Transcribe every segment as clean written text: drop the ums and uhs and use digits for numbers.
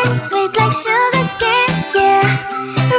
cane, sweet like sugar cane, yeah.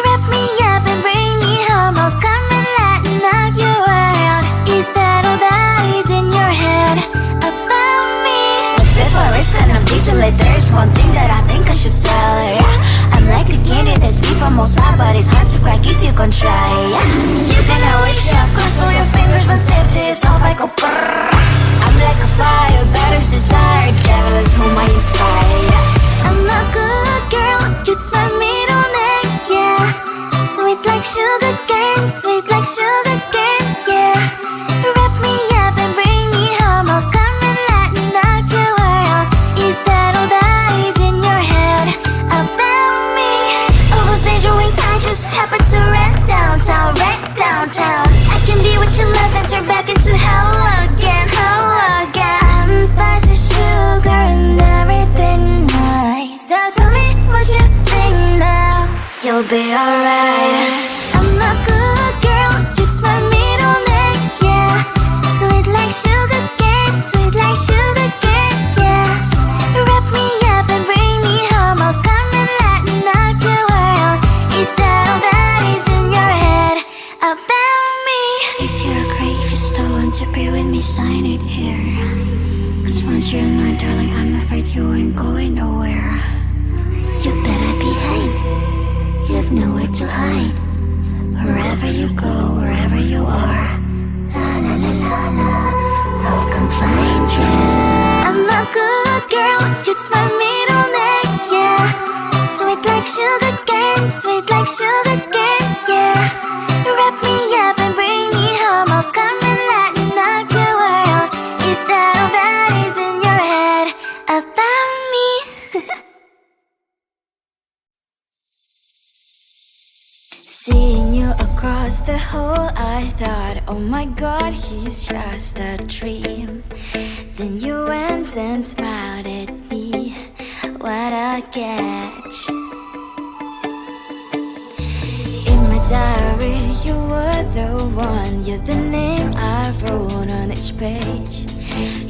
Wrap me up and bring me home, I'll come and lighten up your world. Is that all that is in your head about me? But before it's gonna be too late, there's one thing that I think I should tell her, yeah. I'm like a candy that's deep from outside, but it's hard to crack if you can try, yeah. You can always shove, cross all your fingers when safety is off, I go brrrr. I'm like a fire, balance desire, devil is whom I inspire, yeah. I'm a good girl, it's my middle name, yeah. Sweet like sugar cane, sweet like sugar cane, yeah. Wrap me up and bring me home, I'll come and lighten up your world. Is that all that is in your head about me? All those angel wings I just happen to rent downtown, rent downtown. I can be what you love and turn back into hell again, hell again. I'm spicy sugar and everything nice. So tell me what you think now. You'll be alright. I'm a good girl, it's my middle name, yeah. Sweet like sugar cane, sweet like sugar cane, yeah. Wrap me up and bring me home, I'll come and lighten up your world. Is that all that is in your head about me? If you agree, if you still want to be with me, sign it here. Cause once you're mine, darling, I'm afraid you ain't going nowhere. You better behave, you have nowhere to hide. Wherever you go, wherever you are, la la la la la, I'll come find you. I'm a good girl, it's my middle name, yeah. Sweet like sugar cane, sweet like sugar cane, yeah. Wrap me up and bring me home, I'll come and lighten up your world. Is that all that is in your head about me? Seeing you across the hall, I thought, oh my god, he's just a dream. Then you went and smiled at me, what a catch. In my diary, you were the one, you're the name I wrote on each page.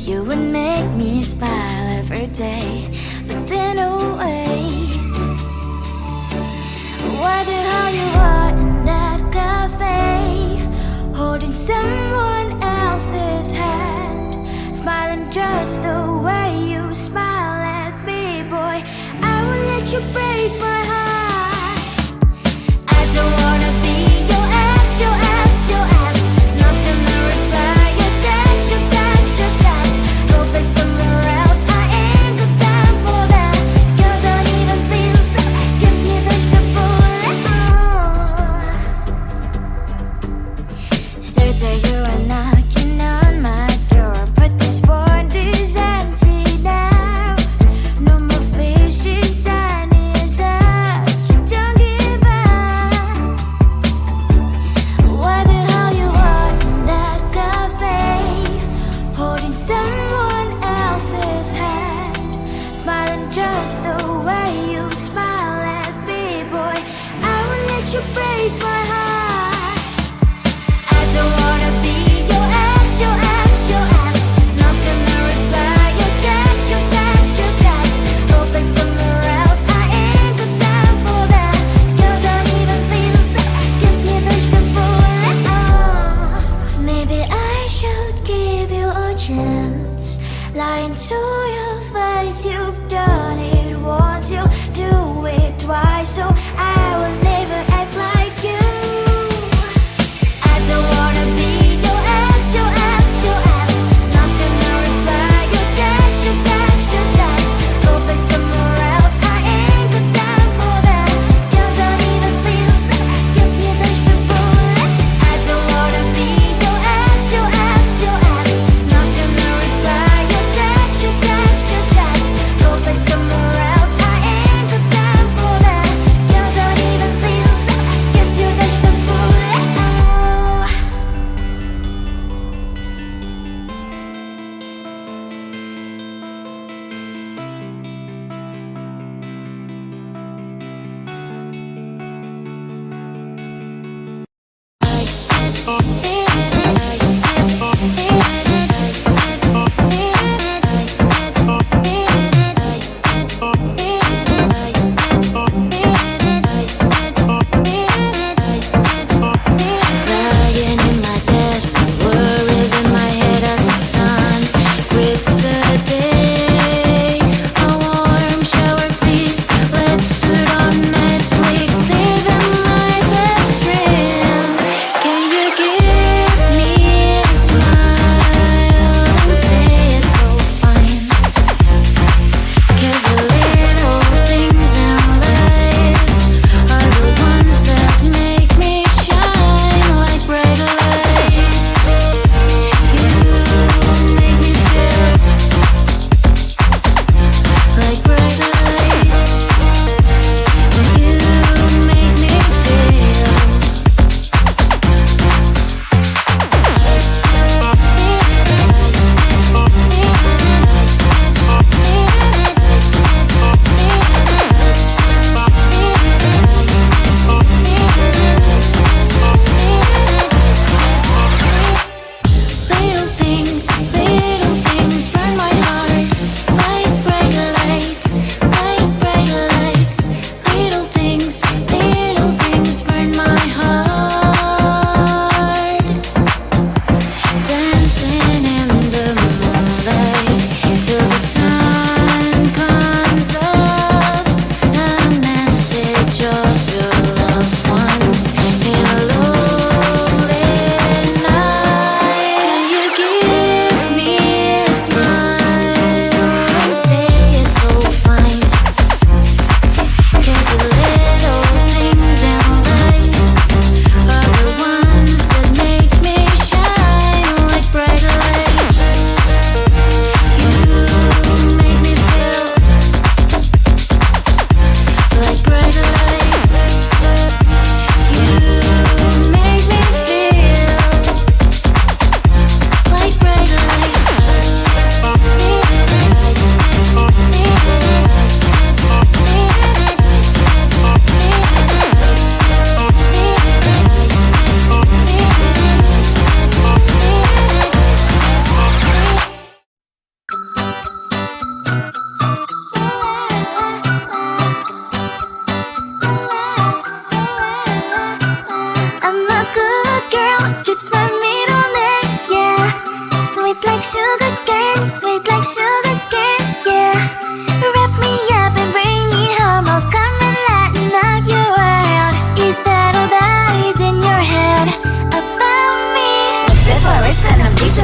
You would make me smile every day, but then oh wait, what the hell you are in that cafe, holding someone else's hand, smiling just the way you smile at me, boy. I will let you break my heart. I don't wanna be your ex, your ex, your ex. Not gonna reply your text, your text, your text. Go play somewhere else, I ain't got time for that. Girl, don't even feel so, kiss me vegetable. Third day you are knocking on my door, but this board is empty now. No more fishy, sun is up, so don't give up. What the hell you are in that cafe, holding someone else's hand, smiling just the way you smile at me, boy. I will let you break my heart. I don't wanna be your ex, your ex, your ex. Not gonna reply your text, your text, your text. Go play somewhere else, I ain't got time for that. Girl, don't even feel so, kiss me vegetable. Maybe I should give you a chance. Lying to your face, you've done it once, you do it twice, so I will never act like you. I don't wanna be your ex, your ex, your ex. Not gonna reply your text, your text, your text. Go play somewhere else, I ain't got time for that. Girl, don't even feel so, kiss me vegetable. I don't wanna be your ex, your ex, your ex. Not gonna reply your text, your text, your text. Go play somewhere else, I ain't got time for that. Girl, don't even feel so, kiss you vegetable.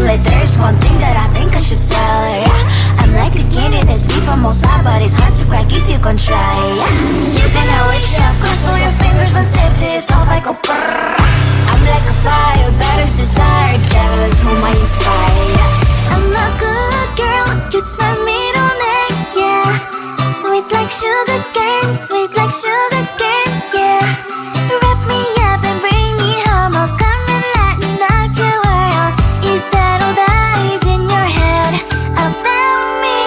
bullet. There's one thing that I think I should tell her, yeah. I'm like the candy that's made from outside, but it's hard to crack if you can try, yeah. You can I wish you have crossed all your fingers, but safety is all I go brrrr. I'm like a fire, baddest desire, devil is whom I inspire, yeah. I'm a good girl, you'd smell me on it, yeah. Sweet like sugar cane, sweet like sugar cane, yeah. Wrap me up and bring me home, I'll come and lighten up your world. Is that all that is in your head about me?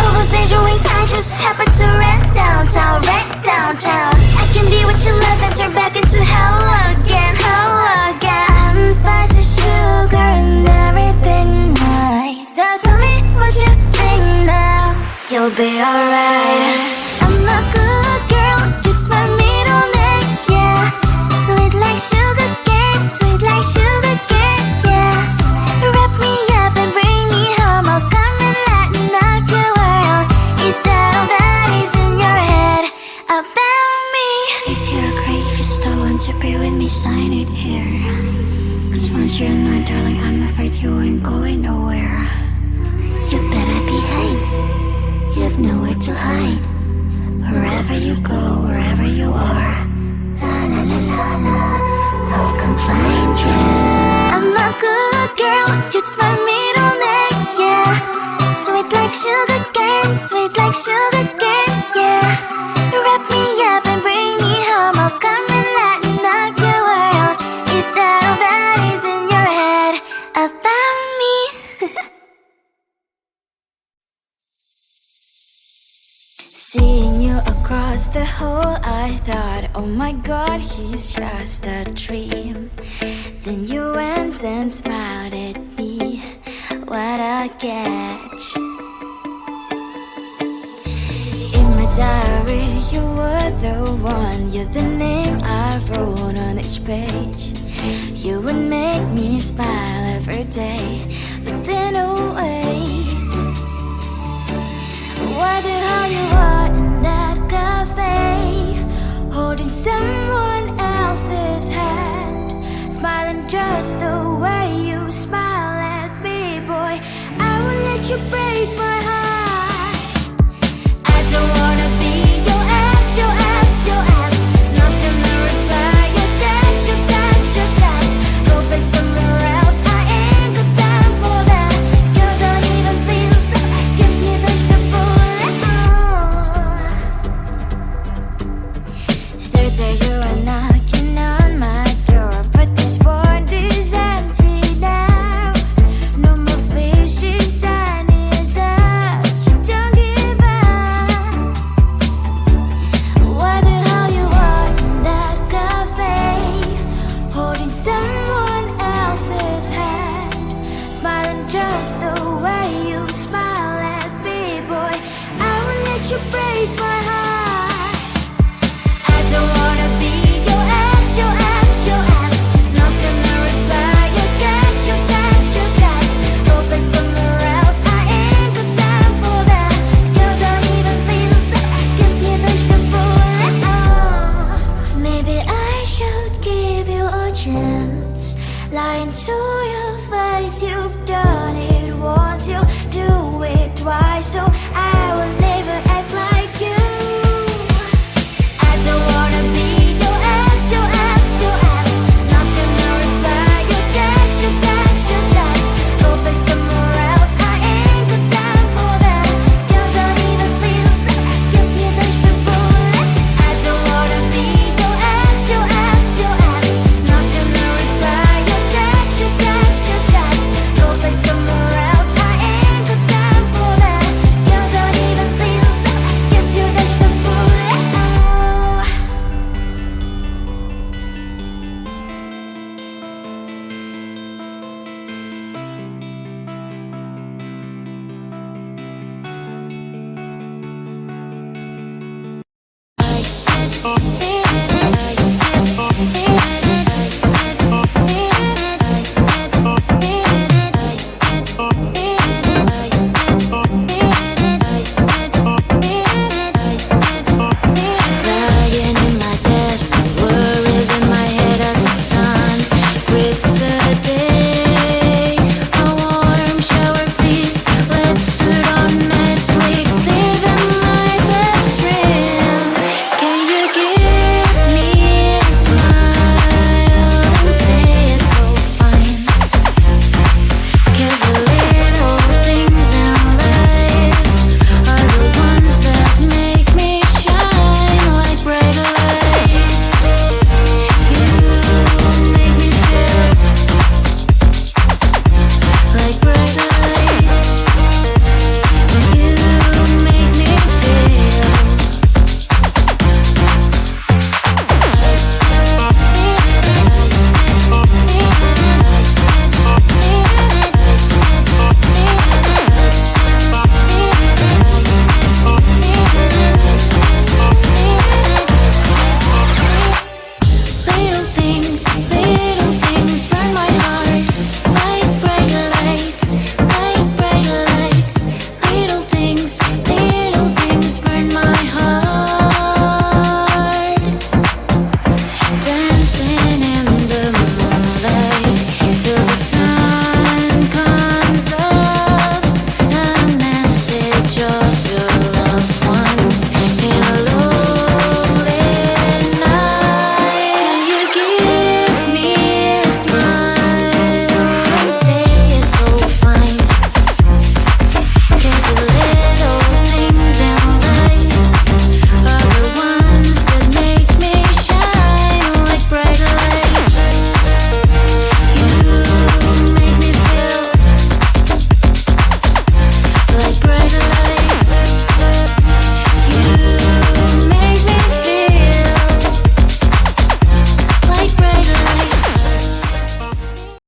All those angel wings I just happen to rent downtown, rent downtown. I can be what you love and turn back into hell again, hell again. I'm spicy sugar and everything nice. So tell me what you think now. You'll be alright. I'm a good girl, you'd smell me on it, yeah. Sweet like sugar cane, sweet like sugar cane, yeah. Wrap me up and bring me home, I'll come and lighten up your world. Is that all that is in your head about me? If you agree, if you still want to be with me, sign it here. Cause once you're in my darling, I'm afraid you ain't going nowhere. You better behave. You have nowhere to hide. Wherever you go, wherever you are, la la la la la, I'll come find you. I'm a good girl, you'd smell me on it, yeah. Sweet like sugar cane, sweet like sugar cane, yeah. Wrap me up and bring me home, I'll come and lighten up your world. Is that all that is in your head about me? Seeing you across the hall, I thought, oh my god, he's just a dream. Then you went and smiled at me. What a catch. In my diary, you were the one. You're the name I wrote on each page. You would make me smile every day. But then, oh wait, what the hell you are in that cafe, holding someone else's hand, smiling just the way you smile at me, boy. I will let you break my heart. I don't wanna be your ex, your ex, your ex. Not gonna reply your text, your text, your text. Go play somewhere else, I ain't got time for that. You don't even feel so, kiss me vegetable. Third day you are knocking on my door, but this world is empty now. No more fishes, sun is up. You don't give up. What the hell you are in that cafe, holding someone else's hand, smiling just the way you smile at me, boy. I will let you break my heart. I don't wanna be your ex, your ex, your ex. Not gonna reply your text, your text, your text. Go play somewhere else, I ain't got time for that. You don't even feel so, kiss me vegetable. Maybe I should give you a chance. Lying to your face, you've done it once, you do it twice, so I will never act like you. I don't wanna be your ex, your ex, your ex. Not gonna reply your text, your text, your text. Go play somewhere else, I ain't got time for that. You don't even feel so, kiss me vegetable. I don't wanna be your ex, your ex, your ex. Not gonna reply your text, your text, your text. Go play somewhere else, I ain't got time for that. You don't even feel so, kiss you vegetable. Baby,